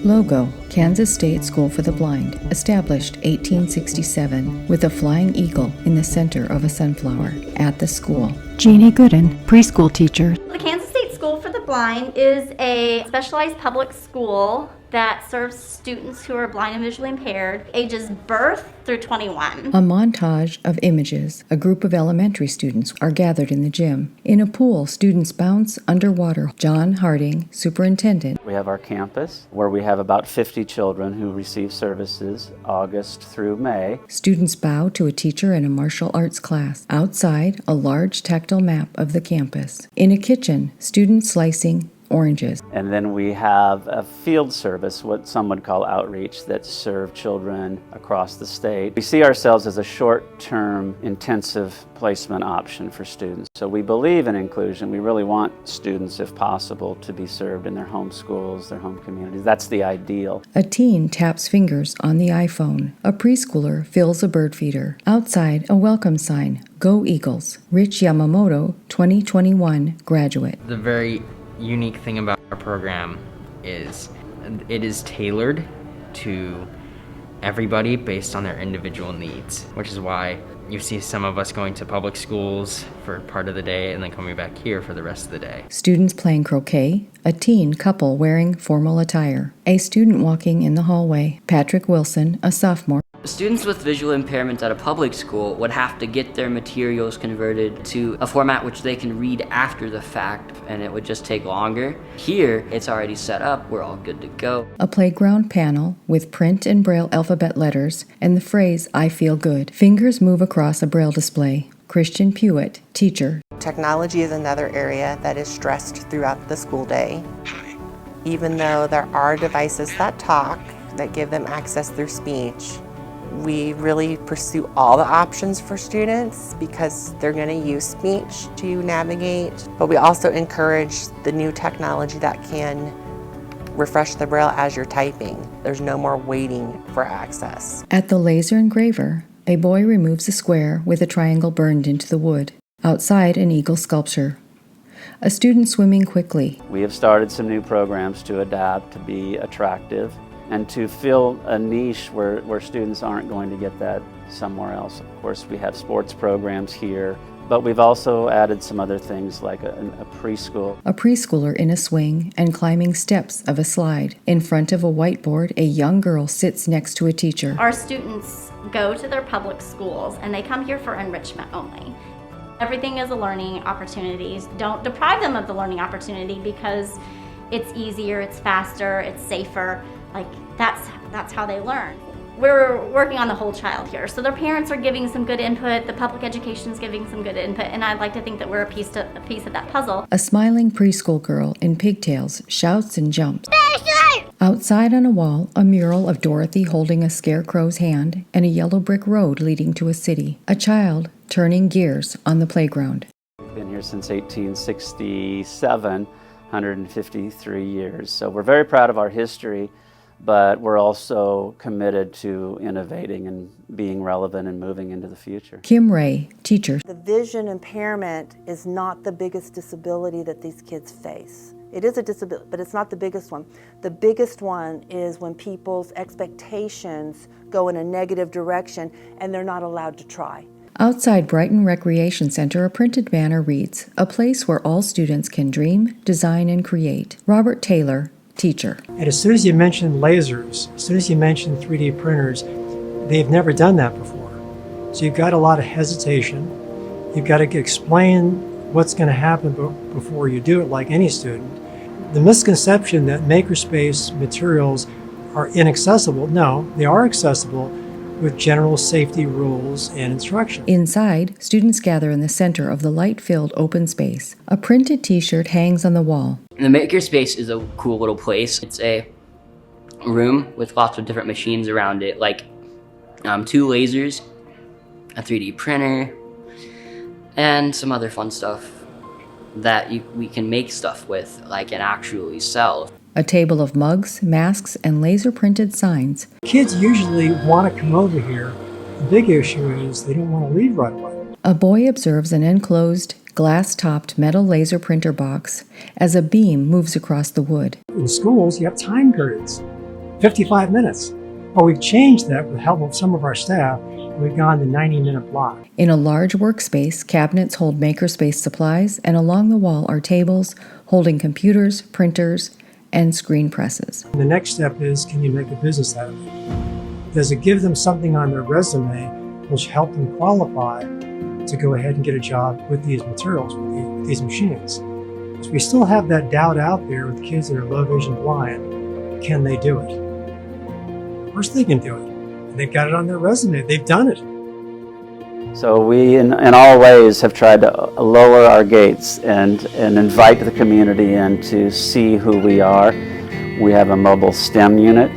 Logo: Kansas State School for the Blind, established 1867, with a flying eagle in the center of a sunflower. At the school, Jeannie Gooden, preschool teacher. The Kansas State School for the Blind is a specialized public school that serves students who are blind and visually impaired, ages birth through 21. A montage of images. A group of elementary students are gathered in the gym. In a pool, students bounce underwater. John Harding, superintendent. We have our campus where we have about 50 children who receive services August through May. Students bow to a teacher in a martial arts class. Outside, a large tactile map of the campus. In a kitchen, students slicing oranges. And then we have a field service, what some would call outreach, that serve children across the state. We see ourselves as a short-term intensive placement option for students. So we believe in inclusion. We really want students, if possible, to be served in their home schools, their home communities. That's the ideal. A teen taps fingers on the iPhone. A preschooler fills a bird feeder. Outside, a welcome sign. Go Eagles. Rich Yamamoto, 2021 graduate. The very unique thing about our program is it is tailored to everybody based on their individual needs, which is why you see some of us going to public schools for part of the day and then coming back here for the rest of the day. Students playing croquet, a teen couple wearing formal attire, a student walking in the hallway. Patrick Wilson, a sophomore. Students with visual impairments at a public school would have to get their materials converted to a format which they can read after the fact, and it would just take longer. Here, it's already set up, we're all good to go. A playground panel with print and braille alphabet letters and the phrase, "I feel good." Fingers move across a braille display. Christian Pewitt, teacher. Technology is another area that is stressed throughout the school day. Even though there are devices that talk, that give them access through speech, we really pursue all the options for students because they're going to use speech to navigate, but we also encourage the new technology that can refresh the braille as you're typing. There's no more waiting for access. At the laser engraver, a boy removes a square with a triangle burned into the wood. Outside, an eagle sculpture. A student swimming quickly. We have started some new programs to adapt, to be attractive, and to fill a niche where students aren't going to get that somewhere else. Of course, we have sports programs here, but we've also added some other things like a preschool. A preschooler in a swing and climbing steps of a slide. In front of a whiteboard, a young girl sits next to a teacher. Our students go to their public schools and they come here for enrichment only. Everything is a learning opportunity. Don't deprive them of the learning opportunity because it's easier, it's faster, it's safer. Like that's how they learn. We're working on the whole child here. So their parents are giving some good input, the public education is giving some good input, and I'd like to think that we're a piece of that puzzle. A smiling preschool girl in pigtails shouts and jumps. Outside on a wall, a mural of Dorothy holding a scarecrow's hand and a yellow brick road leading to a city. A child turning gears on the playground. We've been here since 1867, 153 years. So we're very proud of our history, but we're also committed to innovating and being relevant and moving into the future. Kim Ray, teacher. The vision impairment is not the biggest disability that these kids face. It is a disability, but it's not the biggest one. The biggest one is when people's expectations go in a negative direction and they're not allowed to try. Outside Brighton Recreation Center, a printed banner reads, "A place where all students can dream, design, and create." Robert Taylor, teacher. And as soon as you mention lasers, as soon as you mention 3D printers, they've never done that before. So you've got a lot of hesitation. You've got to explain what's going to happen before you do it, like any student. The misconception that Makerspace materials are inaccessible, no, they are accessible with general safety rules and instructions. Inside, students gather in the center of the light-filled open space. A printed t-shirt hangs on the wall. The Makerspace is a cool little place. It's a room with lots of different machines around it, like 2 lasers, a 3D printer, and some other fun stuff that we can make stuff with, like, and actually sell. A table of mugs, masks, and laser-printed signs. Kids usually want to come over here. The big issue is they don't want to leave right away. A boy observes an enclosed, glass-topped metal laser printer box as a beam moves across the wood. In schools, you have time periods. 55 minutes. Well, we've changed that with the help of some of our staff. We've gone to 90-minute block. In a large workspace, cabinets hold Makerspace supplies, and along the wall are tables holding computers, printers, and screen presses. The next step is, can you make a business out of it? Does it give them something on their resume which help them qualify to go ahead and get a job with these materials, with these machines? So we still have that doubt out there with kids that are low vision blind. Can they do it? Of course they can do it. And they've got it on their resume. They've done it. So we, in all ways, have tried to lower our gates and invite the community in to see who we are. We have a mobile STEM unit,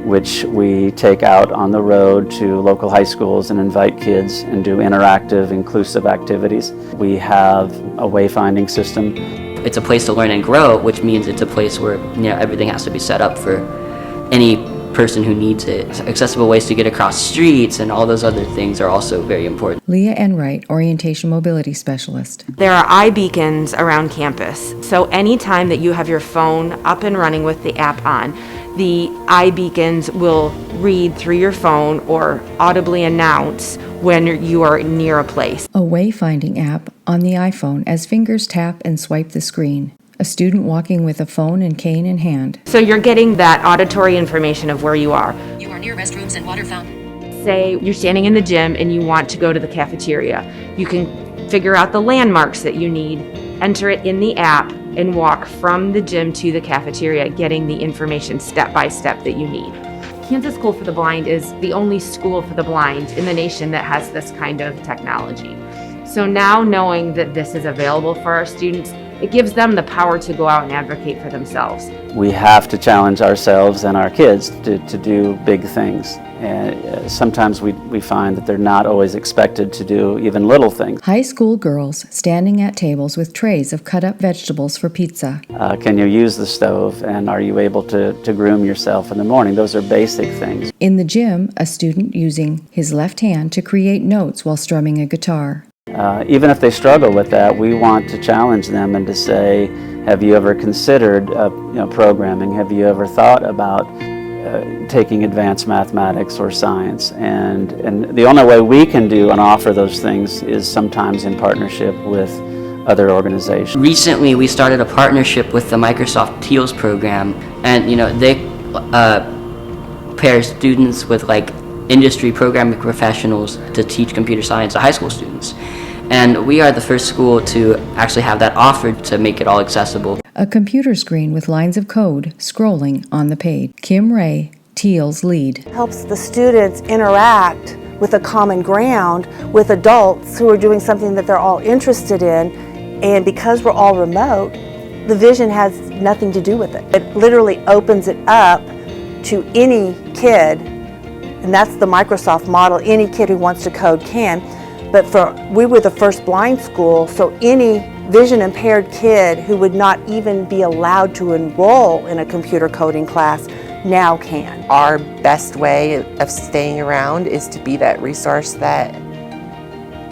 which we take out on the road to local high schools and invite kids and do interactive, inclusive activities. We have a wayfinding system. It's a place to learn and grow, which means it's a place where everything has to be set up for any person who needs it. Accessible ways to get across streets and all those other things are also very important. Leah Enright, Orientation Mobility Specialist. There are iBeacons around campus, so anytime that you have your phone up and running with the app on, the iBeacons will read through your phone or audibly announce when you are near a place. A wayfinding app on the iPhone as fingers tap and swipe the screen. A student walking with a phone and cane in hand. So you're getting that auditory information of where you are. You are near restrooms and water fountain. Say you're standing in the gym and you want to go to the cafeteria. You can figure out the landmarks that you need, enter it in the app, and walk from the gym to the cafeteria, getting the information step by step that you need. Kansas School for the Blind is the only school for the blind in the nation that has this kind of technology. So now knowing that this is available for our students, it gives them the power to go out and advocate for themselves. We have to challenge ourselves and our kids to do big things. And sometimes we find that they're not always expected to do even little things. High school girls standing at tables with trays of cut-up vegetables for pizza. Can you use the stove, and are you able to groom yourself in the morning? Those are basic things. In the gym, a student using his left hand to create notes while strumming a guitar. Even if they struggle with that, we want to challenge them and to say, have you ever considered programming? Have you ever thought about taking advanced mathematics or science? And the only way we can do and offer those things is sometimes in partnership with other organizations. Recently, we started a partnership with the Microsoft TEALS program, and they pair students with industry programming professionals to teach computer science to high school students. And we are the first school to actually have that offered to make it all accessible. A computer screen with lines of code scrolling on the page. Kim Ray, Teal's lead. Helps the students interact with a common ground with adults who are doing something that they're all interested in. And because we're all remote, the vision has nothing to do with it. It literally opens it up to any kid, and that's the Microsoft model. Any kid who wants to code can. But we were the first blind school, so any vision impaired kid who would not even be allowed to enroll in a computer coding class now can. Our best way of staying around is to be that resource that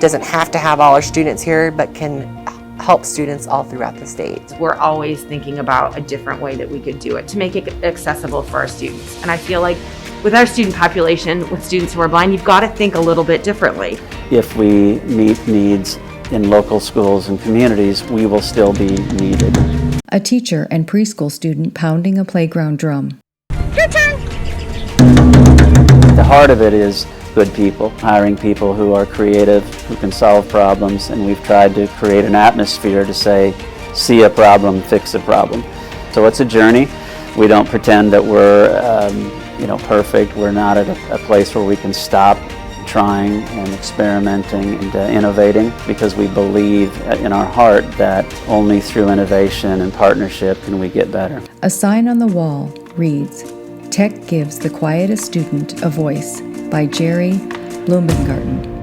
doesn't have to have all our students here, but can help students all throughout the state. We're always thinking about a different way that we could do it to make it accessible for our students. And I feel like with our student population, with students who are blind, you've got to think a little bit differently. If we meet needs in local schools and communities, we will still be needed. A teacher and preschool student pounding a playground drum. Your turn! The heart of it is good people, hiring people who are creative, who can solve problems, and we've tried to create an atmosphere to say, see a problem, fix a problem. So it's a journey. We don't pretend that we're perfect. We're not at a place where we can stop trying and experimenting and innovating, because we believe in our heart that only through innovation and partnership can we get better. A sign on the wall reads, "Tech gives the quietest student a voice," by Jerry Blumengarten.